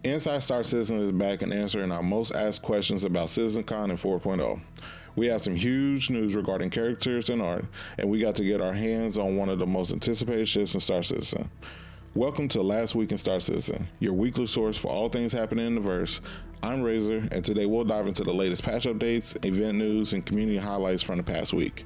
Inside Star Citizen is back and answering our most asked questions about CitizenCon and 4.0. We have some huge news regarding characters and art, and we got to get our hands on one of the most anticipated ships in Star Citizen. Welcome to Last Week in Star Citizen, your weekly source for all things happening in the verse. I'm Razor, and today we'll dive into the latest patch updates, event news, and community highlights from the past week.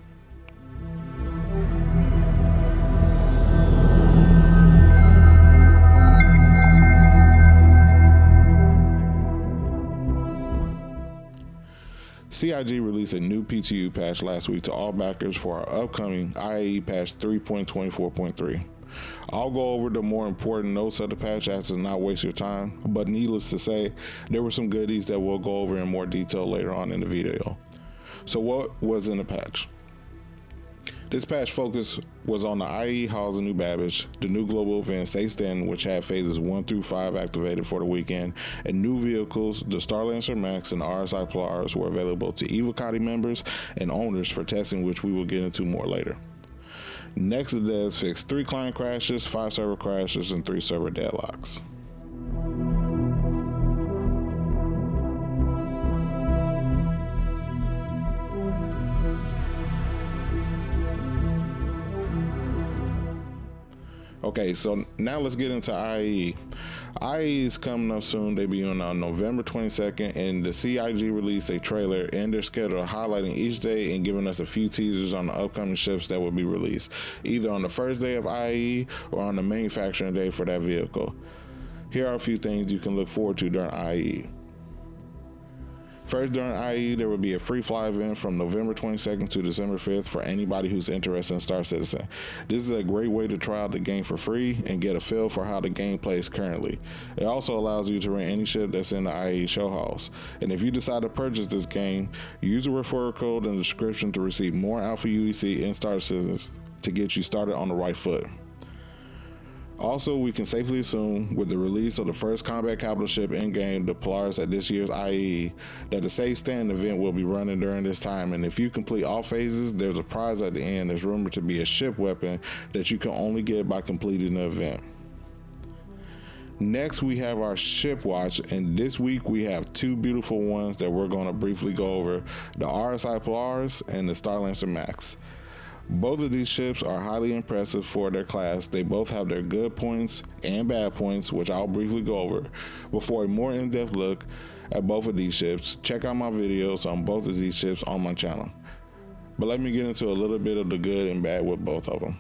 CIG released a new PTU patch last week to all backers for our upcoming IAE patch 3.24.3. I'll go over the more important notes of the patch as to not waste your time, but needless to say, there were some goodies that we'll go over in more detail later on in the video. So what was in the patch? This patch focus was on the IAE Halls of New Babbage, the new global event Stay Standing, which had phases 1 through 5 activated for the weekend, and new vehicles, the Starlancer Max and the RSI Polaris, were available to Evocati members and owners for testing, which we will get into more later. Next, the devs fixed 3 client crashes, 5 server crashes, and 3 server deadlocks. Okay, so now let's get into IAE. IAE is coming up soon, debuting on November 22nd, and the CIG released a trailer and their schedule highlighting each day and giving us a few teasers on the upcoming ships that will be released, either on the first day of IAE or on the manufacturing day for that vehicle. Here are a few things you can look forward to during IAE. First, during IAE, there will be a free fly event from November 22nd to December 5th for anybody who's interested in Star Citizen. This is a great way to try out the game for free and get a feel for how the game plays currently. It also allows you to rent any ship that's in the IAE show halls. And if you decide to purchase this game, use a referral code in the description to receive more Alpha UEC in Star Citizen to get you started on the right foot. Also, we can safely assume with the release of the first combat capital ship in-game, the Polaris, at this year's IAE, that the Stay Standing event will be running during this time, and if you complete all phases, there's a prize at the end that's rumored to be a ship weapon that you can only get by completing the event. Next, we have our ship watch, and this week we have 2 beautiful ones that we're going to briefly go over, the RSI Polaris and the Starlancer Max. Both of these ships are highly impressive for their class. They both have their good points and bad points, which I'll briefly go over. Before a more in-depth look at both of these ships, check out my videos on both of these ships on my channel. But let me get into a little bit of the good and bad with both of them.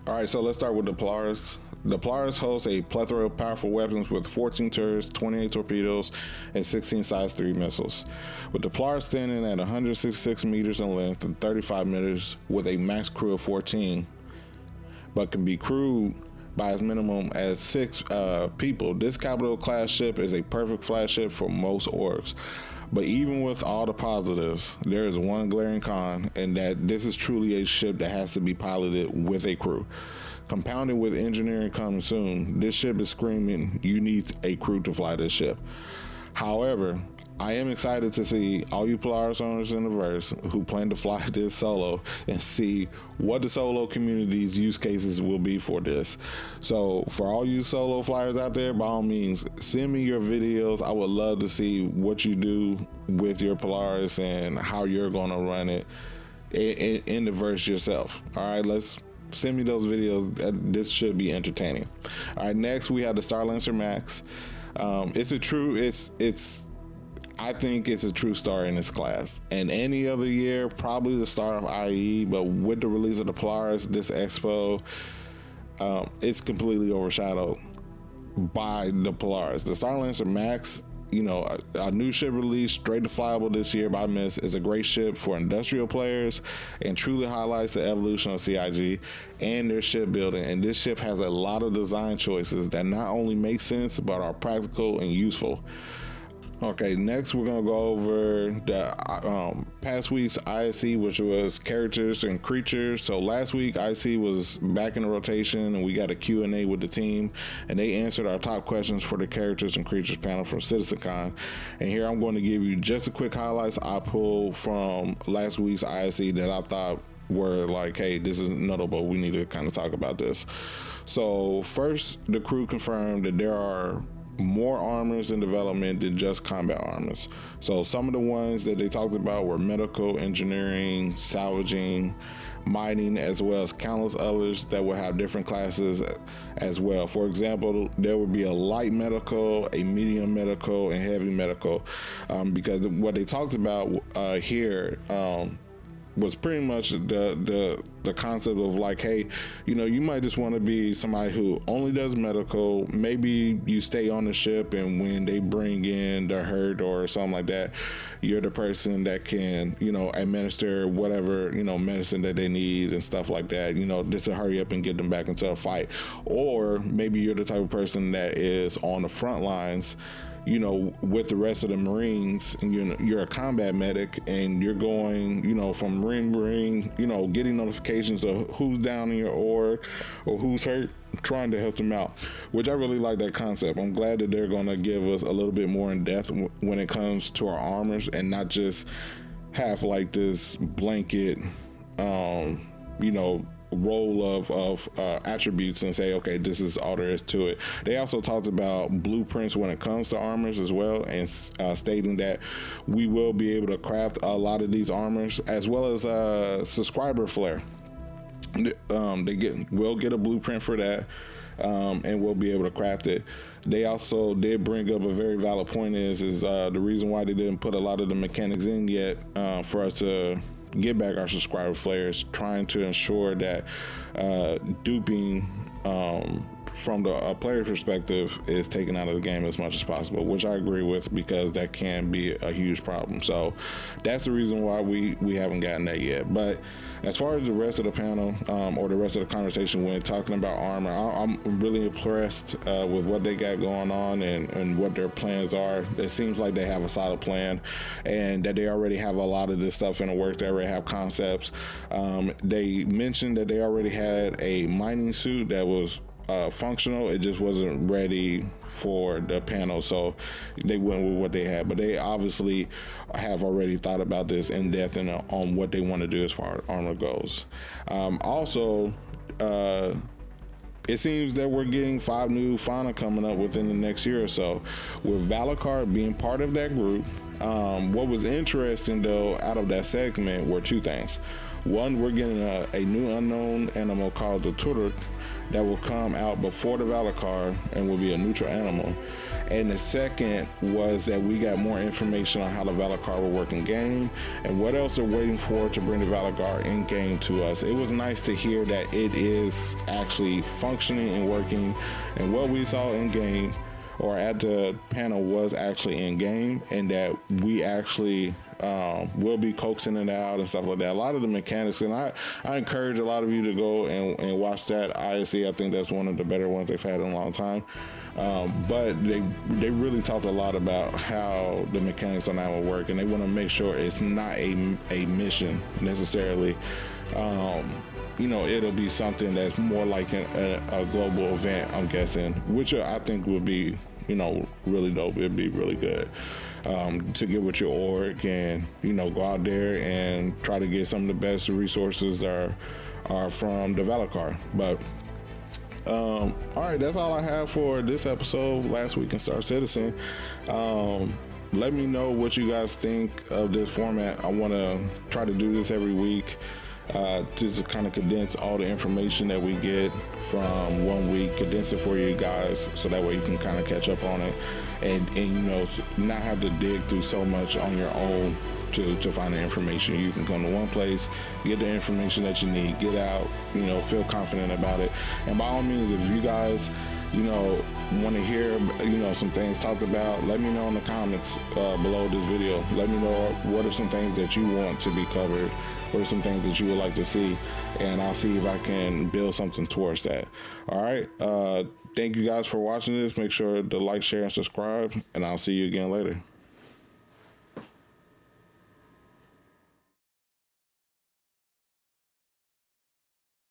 Alright, so let's start with the Polaris. The Polaris hosts a plethora of powerful weapons with 14 turrets, 28 torpedoes, and 16 size 3 missiles. With the Polaris standing at 166 meters in length and 35 meters with a max crew of 14, but can be crewed by as minimum as 6 people, this capital class ship is a perfect flagship for most orgs. But even with all the positives, there is one glaring con, and that this is truly a ship that has to be piloted with a crew. Compounded with engineering coming soon, this ship is screaming, you need a crew to fly this ship. However, I am excited to see all you Polaris owners in the verse who plan to fly this solo and see what the solo community's use cases will be for this. So for all you solo flyers out there, by all means, send me your videos. I would love to see what you do with your Polaris and how you're going to run it in the verse yourself. All right, send me those videos. This should be entertaining. All right, next we have the Starlancer Max. I think it's a true star in this class. And any other year, probably the start of IAE, but with the release of the Polaris, this expo, it's completely overshadowed by the Polaris. The Starlancer Max, a new ship release, straight to flyable this year by Miss, is a great ship for industrial players and truly highlights the evolution of CIG and their shipbuilding. And this ship has a lot of design choices that not only make sense, but are practical and useful. Okay, next we're going to go over the past week's ISC, which was characters and creatures. So last week, ISC was back in the rotation, and we got a Q&A with the team, and they answered our top questions for the characters and creatures panel from CitizenCon. And here I'm going to give you just a quick highlights I pulled from last week's ISC that I thought were like, hey, this is notable, we need to kind of talk about this. So first, the crew confirmed that there are more armors in development than just combat armors. So some of the ones that they talked about were medical, engineering, salvaging, mining, as well as countless others that will have different classes as well. For example, there would be a light medical, a medium medical, and heavy medical, because what they talked about here was pretty much the concept of like, hey, you might just want to be somebody who only does medical. Maybe you stay on the ship, and when they bring in the hurt or something like that, you're the person that can, administer whatever, medicine that they need and stuff like that, just to hurry up and get them back into a fight. Or maybe you're the type of person that is on the front lines, with the rest of the Marines, and you're a combat medic, and you're going, from Marine, getting notifications of who's down in your org or who's hurt, trying to help them out, which I really like that concept. I'm glad that they're going to give us a little bit more in depth when it comes to our armors, and not just have like this blanket, role of attributes and say, okay, this is all there is to it. They also talked about blueprints when it comes to armors as well, and stating that we will be able to craft a lot of these armors, as well as subscriber flare. We'll get a blueprint for that, and we'll be able to craft it. They also did bring up a very valid point is the reason why they didn't put a lot of the mechanics in yet, for us to get back our subscriber flares, trying to ensure that duping from the player perspective is taken out of the game as much as possible, which I agree with, because that can be a huge problem. So that's the reason why we haven't gotten that yet. But as far as the rest of the panel, or the rest of the conversation when talking about armor, I'm really impressed with what they got going on and what their plans are. It seems like they have a solid plan, and that they already have a lot of this stuff in the works. They already have concepts. They mentioned that they already had a mining suit that was functional. It just wasn't ready for the panel, so they went with what they had. But they obviously have already thought about this in depth and on what they want to do as far as armor goes. Also, it seems that we're getting 5 new fauna coming up within the next year or so, with Valakar being part of that group. What was interesting though out of that segment were 2 things. One, we're getting a new unknown animal called the Turk that will come out before the Valakar and will be a neutral animal. And the second was that we got more information on how the Valakar will work in game and what else they're waiting for to bring the Valakar in game to us. It was nice to hear that it is actually functioning and working, and what we saw in game or at the panel was actually in game, and that we actually will be coaxing it out and stuff like that. A lot of the mechanics, and I encourage a lot of you to go and watch that ISC. I think that's one of the better ones they've had in a long time. But they really talked a lot about how the mechanics on that will work, and they want to make sure it's not a mission necessarily. It'll be something that's more like a global event, I'm guessing, which I think would be, really dope. It'd be really good to get with your org and, go out there and try to get some of the best resources that are from the Valakar. But all right, that's all I have for this episode of Last Week in Star Citizen. Let me know what you guys think of this format. I want to try to do this every week. Just kind of condense all the information that we get from 1 week, condense it for you guys, so that way you can kind of catch up on it and not have to dig through so much on your own to find the information. You can come to one place, get the information that you need, get out, feel confident about it. And by all means, if you guys want to hear some things talked about, let me know in the comments below this video. Let me know what are some things that you want to be covered, what are some things that you would like to see, and I'll see if I can build something towards that. All right, thank you guys for watching this. Make sure to like, share, and subscribe, and I'll see you again later.